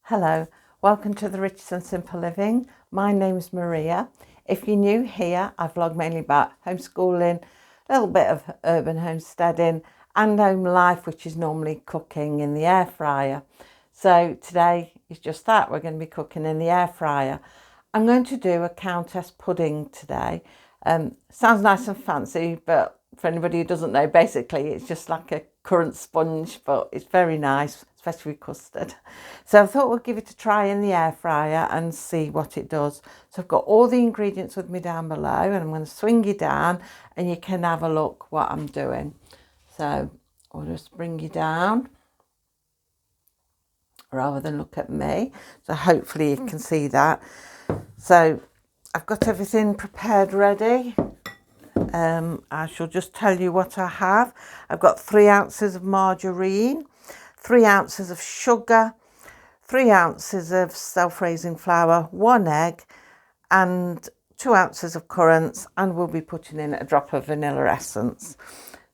Hello, welcome to the Riches and Simple Living. My name's Maria. If you're new here, I vlog mainly about homeschooling, a little bit of urban homesteading and home life, which is normally cooking in the air fryer. So today is just that, we're going to be cooking in the air fryer. I'm going to do a Countess pudding today. Sounds nice and fancy, but for anybody who doesn't know, basically it's just like a currant sponge, but it's very nice, especially with custard. So I thought we'll give it a try in the air fryer and see what it does. So I've got all the ingredients with me down below, and I'm going to swing you down and you can have a look what I'm doing. So I'll just bring you down rather than look at me. So hopefully you can see that. So I've got everything prepared ready. I shall just tell you what I have. I've got 3 ounces of margarine, 3 ounces of sugar, 3 ounces of self-raising flour, 1 egg and 2 ounces of currants, and we'll be putting in a drop of vanilla essence.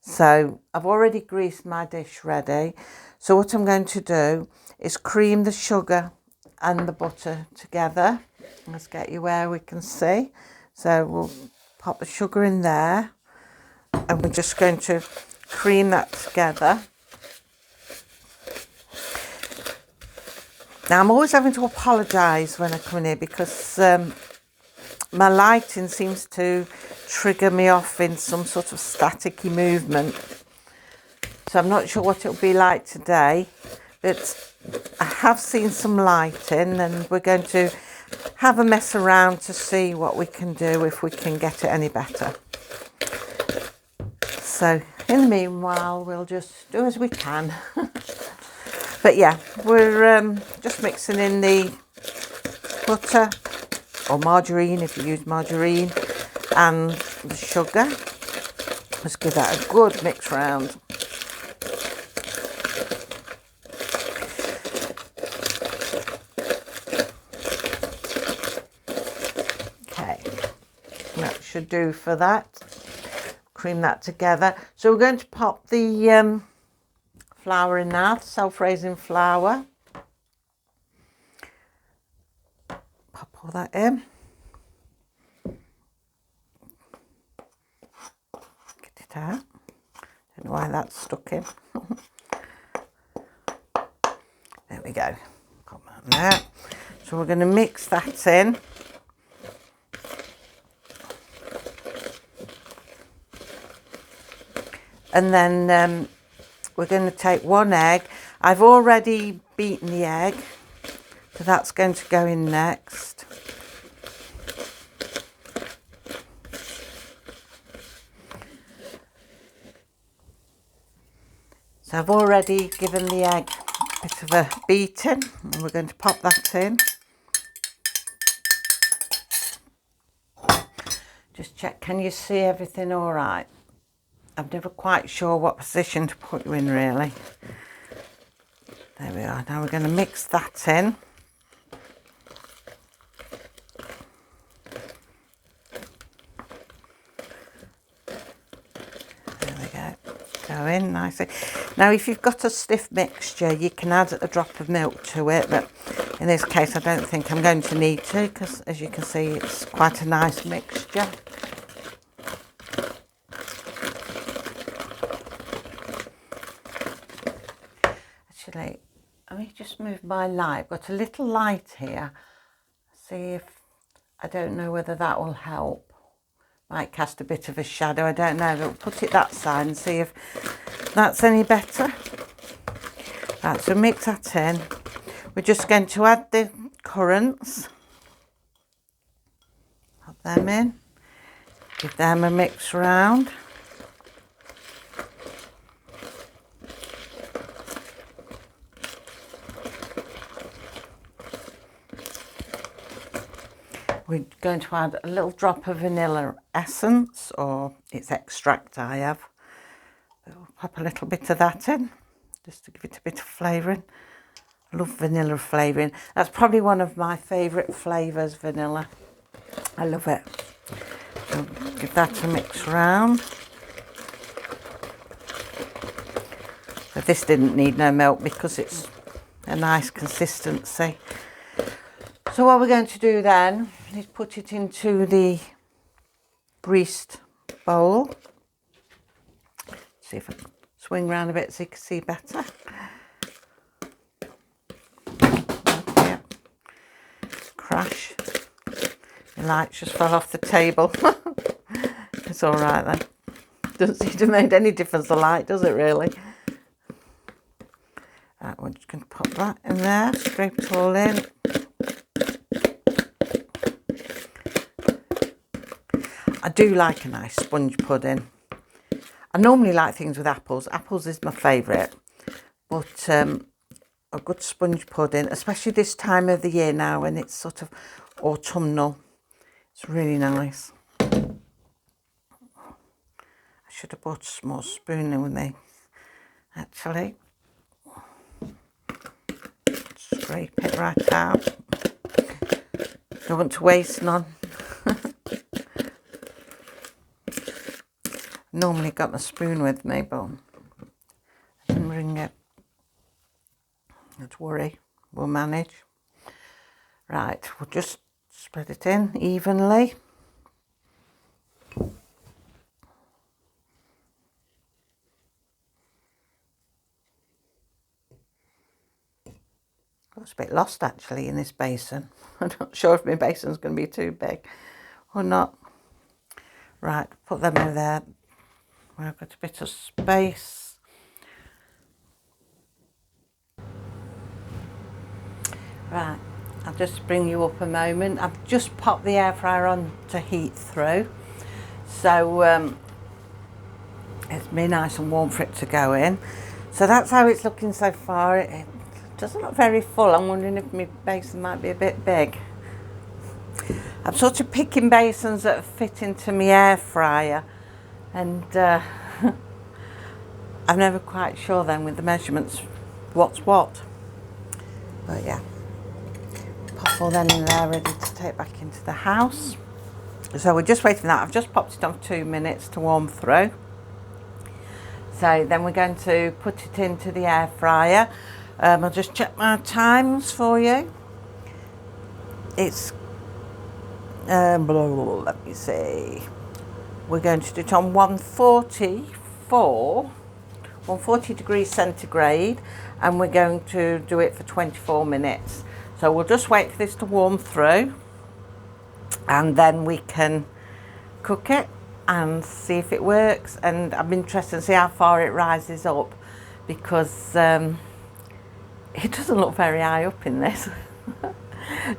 So I've already greased my dish ready. So what I'm going to do is cream the sugar and the butter together. Let's get you where we can see. So we'll pop the sugar in there and we're just going to cream that together. Now I'm always having to apologise when I come in here because my lighting seems to trigger me off in some sort of staticky movement. So I'm not sure what it'll be like today, but I have seen some lighting and we're going to have a mess around to see what we can do, if we can get it any better. So in the meanwhile, we'll just do as we can. But yeah, we're just mixing in the butter or margarine if you use margarine and the sugar. Let's give that a good mix round. Okay, that should do for that. Cream that together. So we're going to pop the flour in now, self-raising flour. Pop all that in. Get it out. Don't know why that's stuck in. There we go. Pop that in there. So we're going to mix that in. And then we're going to take 1 egg. I've already beaten the egg, so that's going to go in next. So I've already given the egg a bit of a beating, and we're going to pop that in. Just check, can you see everything all right? I'm never quite sure what position to put you in, really. There we are. Now we're going to mix that in. There we go. Go in nicely. Now, if you've got a stiff mixture, you can add a drop of milk to it, but in this case, I don't think I'm going to need to because, as you can see, it's quite a nice mixture. Actually, let me just move my light. I've got a little light here. See if, I don't know whether that will help. Might cast a bit of a shadow, I don't know. But we'll put it that side and see if that's any better. Right, so mix that in. We're just going to add the currants. Put them in. Give them a mix round. We're going to add a little drop of vanilla essence, or it's extract I have. We'll pop a little bit of that in, just to give it a bit of flavouring. I love vanilla flavouring. That's probably one of my favourite flavours, vanilla. I love it. So give that a mix round. So this didn't need no milk because it's a nice consistency. So what we're going to do then is put it into the greased bowl. See if I can swing around a bit so you can see better. Okay. Crash. The lights just fell off the table. It's all right then. Doesn't seem to have made any difference, the light, does it really? Right, we're just going to pop that in there, scrape it all in. I do like a nice sponge pudding. I normally like things with apples. Apples is my favourite. But a good sponge pudding, especially this time of the year now when it's sort of autumnal. It's really nice. I should have bought a small spoon in with me, actually. Scrape it right out. Don't want to waste none. Normally got my spoon with me, but I didn't bring it. Don't worry, we'll manage. Right, we'll just spread it in evenly. I was a bit lost actually in this basin. I'm not sure if my basin's going to be too big or not. Right, put them in there. I've got a bit of space. Right, I'll just bring you up a moment. I've just popped the air fryer on to heat through. So it's been nice and warm for it to go in. So that's how it's looking so far. It doesn't look very full. I'm wondering if my basin might be a bit big. I'm sort of picking basins that fit into my air fryer, and I'm never quite sure then with the measurements what's what. But yeah, pop all them in there ready to take back into the house. So we're just waiting for that. I've just popped it on for 2 minutes to warm through. So then we're going to put it into the air fryer. I'll just check my times for you. It's let me see. We're going to do it on 140 degrees centigrade, and we're going to do it for 24 minutes. So we'll just wait for this to warm through, and then we can cook it and see if it works. And I'm interested to see how far it rises up, because it doesn't look very high up in this.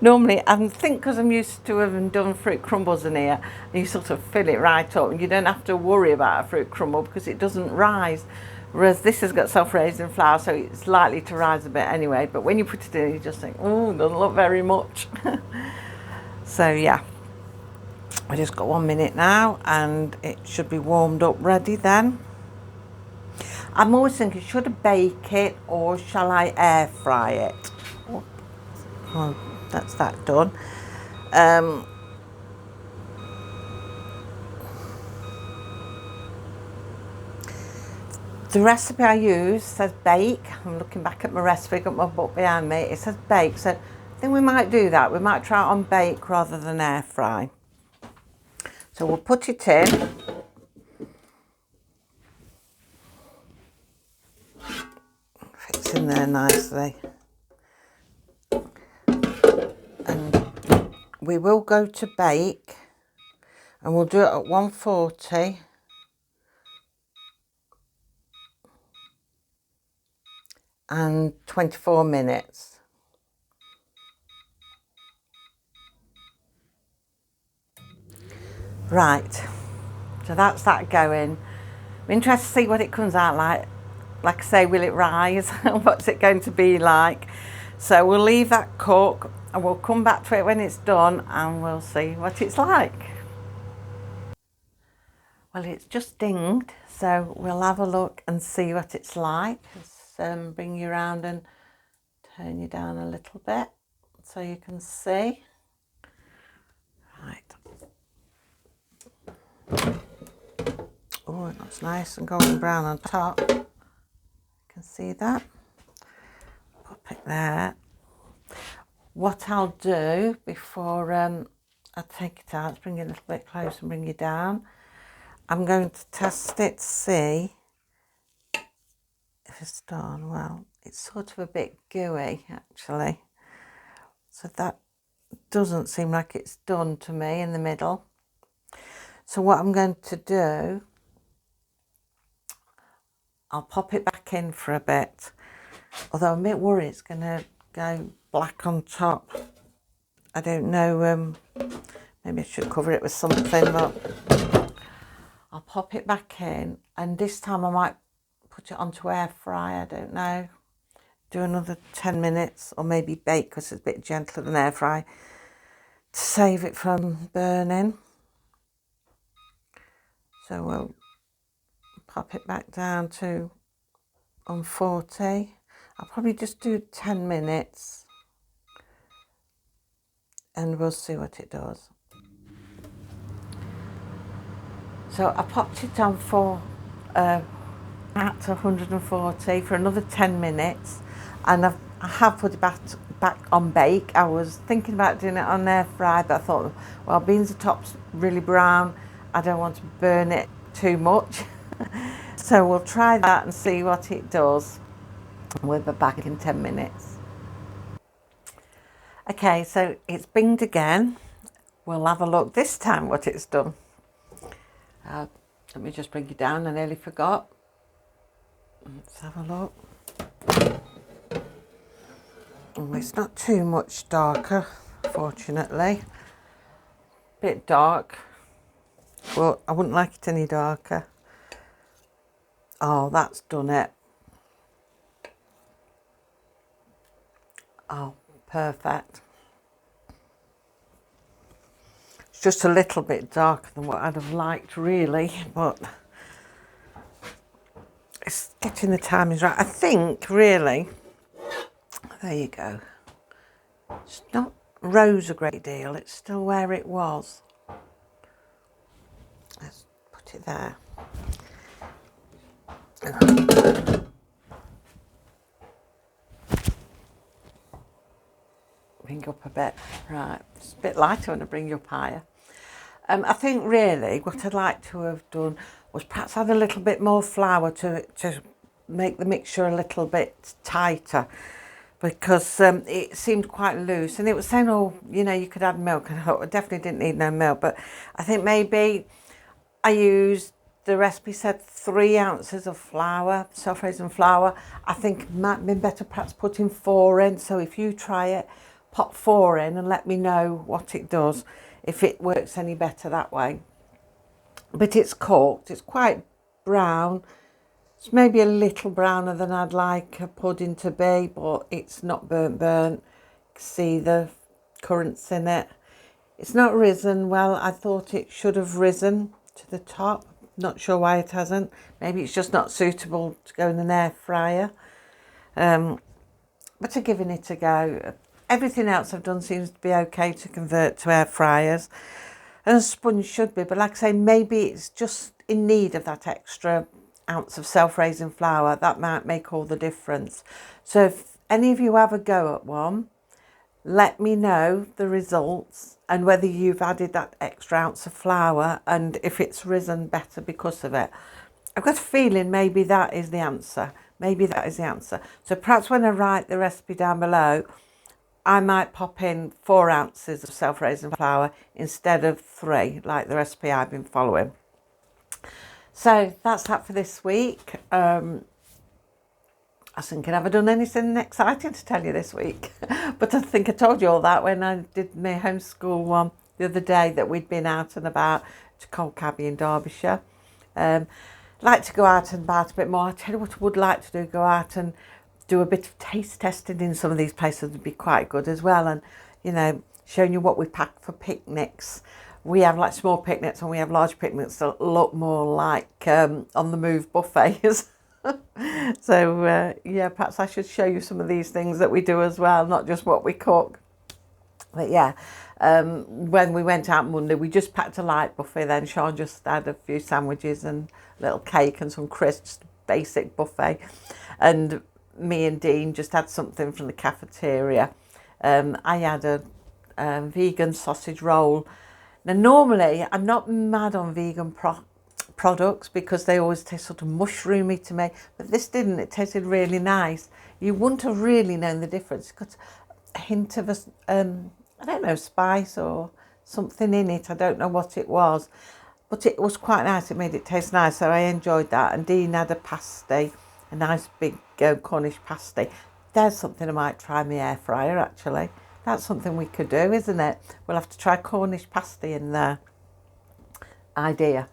Normally, I think because I'm used to having done fruit crumbles in here, you sort of fill it right up and you don't have to worry about a fruit crumble because it doesn't rise. Whereas this has got self-raising flour, so it's likely to rise a bit anyway. But when you put it in, you just think, oh, it doesn't look very much. So yeah, I just got 1 minute now and it should be warmed up ready then. I'm always thinking, should I bake it or shall I air fry it? Oh, that's that done. The recipe I use says bake. I'm looking back at my recipe, got my book behind me. It says bake, so I think we might do that. We might try it on bake rather than air fry. So we'll put it in. Fits in there nicely. And we will go to bake, and we'll do it at 140. And 24 minutes. Right, so that's that going. I'm interested to see what it comes out like. Like I say, will it rise? What's it going to be like? So we'll leave that cook and we'll come back to it when it's done and we'll see what it's like. Well, it's just dinged, so we'll have a look and see what it's like. Just bring you around and turn you down a little bit so you can see. Right. Oh, it looks nice and golden brown on top. You can see that. Pop it there. What I'll do before I take it out, let's bring it a little bit closer and bring you down. I'm going to test it to see if it's done. Well, it's sort of a bit gooey actually. So that doesn't seem like it's done to me in the middle. So what I'm going to do, I'll pop it back in for a bit. Although I'm a bit worried it's going to go black on top. I don't know, maybe I should cover it with something, but I'll pop it back in. And this time I might put it onto air fry, I don't know. Do another 10 minutes or maybe bake because it's a bit gentler than air fry to save it from burning. So we'll pop it back down to on 40. I'll probably just do 10 minutes and we'll see what it does. So I popped it on for at 140 for another 10 minutes, and I have put it back on bake. I was thinking about doing it on air fry, but I thought, well, beans the top's really brown, I don't want to burn it too much. So we'll try that and see what it does. We'll be back in 10 minutes. Okay, so it's binged again. We'll have a look this time what it's done. Let me just bring you down, I nearly forgot. Let's have a look. Oh, it's not too much darker, fortunately. Bit dark, but I wouldn't like it any darker. Oh, that's done it. Oh, perfect. It's just a little bit darker than what I'd have liked, really, but it's getting the timings right. I think, really, there you go. It's not rose a great deal. It's still where it was. Let's put it there. Bring up a bit. Right, it's a bit lighter when I bring you up higher. I think really what I'd like to have done was perhaps add a little bit more flour to make the mixture a little bit tighter, because it seemed quite loose, and it was saying, oh, you know, you could add milk, and I thought I definitely didn't need no milk, but I think maybe I used, the recipe said 3 ounces of flour, self-raising flour. I think it might be better perhaps putting 4 in, so if you try it, pop 4 in and let me know what it does, if it works any better that way. But it's cooked, it's quite brown. It's maybe a little browner than I'd like a pudding to be, but it's not burnt. You can see the currants in it. It's not risen well. I thought it should have risen to the top. Not sure why it hasn't. Maybe it's just not suitable to go in an air fryer. But I'm giving it a go. Everything else I've done seems to be okay to convert to air fryers. And a sponge should be, but like I say, maybe it's just in need of that extra ounce of self-raising flour. That might make all the difference. So if any of you have a go at one, let me know the results and whether you've added that extra ounce of flour and if it's risen better because of it. I've got a feeling maybe that is the answer. Maybe that is the answer. So perhaps when I write the recipe down below, I might pop in 4 ounces of self-raising flour instead of 3, like the recipe I've been following. So that's that for this week. I was thinking, have I done anything exciting to tell you this week? But I think I told you all that when I did my homeschool one the other day, that we'd been out and about to Colcabby in Derbyshire. Like to go out and about a bit more. I tell you what I would like to do, go out and do a bit of taste testing in some of these places would be quite good as well. And, you know, showing you what we pack for picnics. We have like small picnics and we have large picnics that look more like on the move buffets. So, yeah, perhaps I should show you some of these things that we do as well, not just what we cook. But yeah, when we went out Monday, we just packed a light buffet then. Sean just had a few sandwiches and a little cake and some crisps, basic buffet. And me and Dean just had something from the cafeteria. I had a vegan sausage roll. Now, normally I'm not mad on vegan products because they always taste sort of mushroomy to me, but this didn't. It tasted really nice. You wouldn't have really known the difference. It's got a hint of I don't know, spice or something in it. I don't know what it was, but it was quite nice. It made it taste nice, so I enjoyed that. And Dean had a pasty, a nice big Cornish pasty. There's something I might try in my air fryer, actually. That's something we could do, isn't it? We'll have to try Cornish pasty in there. Idea.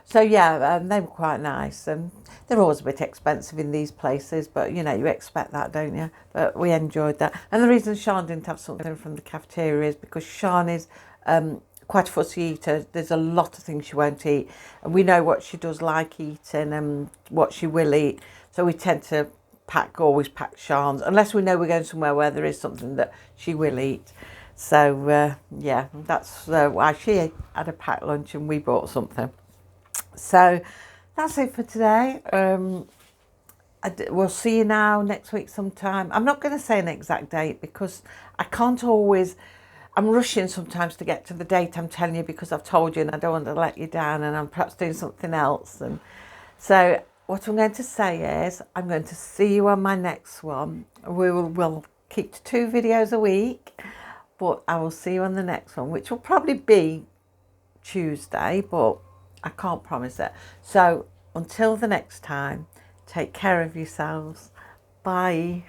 So yeah, they were quite nice, and they're always a bit expensive in these places, but you know, you expect that, don't you? But we enjoyed that. And the reason Sean didn't have something from the cafeteria is because Sean is quite a fussy eater. There's a lot of things she won't eat, and we know what she does like eating and what she will eat, so we tend to always pack Sean's, unless we know we're going somewhere where there is something that she will eat. So yeah, that's why she had a packed lunch and we bought something. So that's it for today. We'll see you now next week sometime. I'm not going to say an exact date because I can't always. I'm rushing sometimes to get to the date I'm telling you because I've told you and I don't want to let you down and I'm perhaps doing something else. And so what I'm going to say is I'm going to see you on my next one. We'll keep to 2 videos a week, but I will see you on the next one, which will probably be Tuesday, but I can't promise it. So until the next time, take care of yourselves. Bye.